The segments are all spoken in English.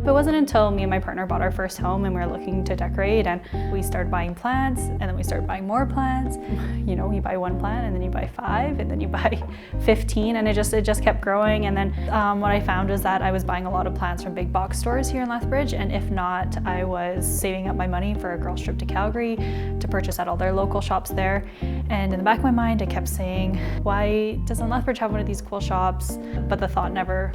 It wasn't until me and my partner bought our first home and we were looking to decorate, and we started buying plants, and then we started buying more plants. You know, you buy one plant and then you buy 5 and then you buy 15, and it just kept growing. And then what I found was that I was buying a lot of plants from big box stores here in Lethbridge, and if not, I was saving up my money for a girls' trip to Calgary to purchase at all their local shops there. And in the back of my mind, I kept saying, why doesn't Lethbridge have one of these cool shops? But the thought never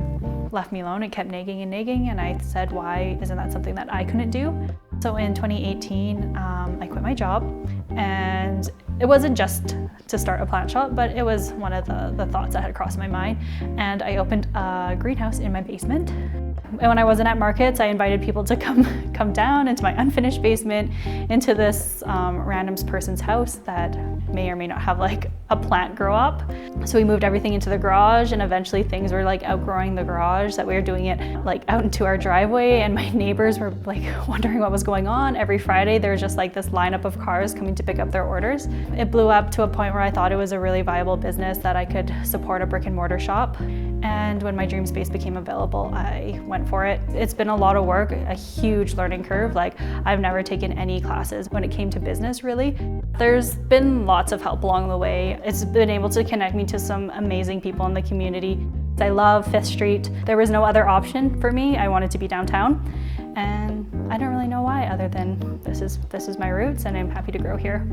left me alone. It kept nagging and nagging, and I said, why isn't that something that I couldn't do? So in 2018, I quit my job, and it wasn't just to start a plant shop, but it was one of the thoughts that had crossed my mind, and I opened a greenhouse in my basement. And when I wasn't at markets, I invited people to come down into my unfinished basement, into this random person's house that may or may not have like a plant grow up. So we moved everything into the garage, and eventually things were like outgrowing the garage, that we were doing it like out into our driveway, and my neighbors were like wondering what was going on. Every Friday there was just like this lineup of cars coming to pick up their orders. It blew up to a point where I thought it was a really viable business, that I could support a brick and mortar shop. And when my dream space became available, I went for it. It's been a lot of work, a huge learning curve. Like, I've never taken any classes when it came to business, really. There's been lots of help along the way. It's been able to connect me to some amazing people in the community. I love 5th Street. There was no other option for me. I wanted to be downtown, and I don't really know why, other than this is my roots, and I'm happy to grow here.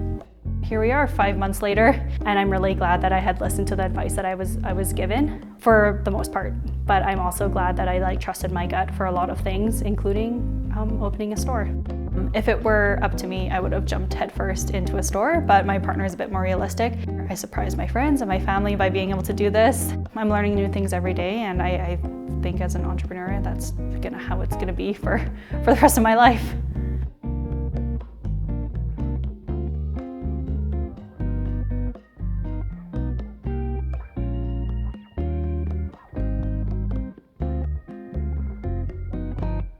Here we are 5 months later, and I'm really glad that I had listened to the advice that I was given for the most part. But I'm also glad that I trusted my gut for a lot of things, including opening a store. If it were up to me, I would have jumped headfirst into a store, but my partner is a bit more realistic. I surprised my friends and my family by being able to do this. I'm learning new things every day, and I think as an entrepreneur, that's how it's gonna be for the rest of my life.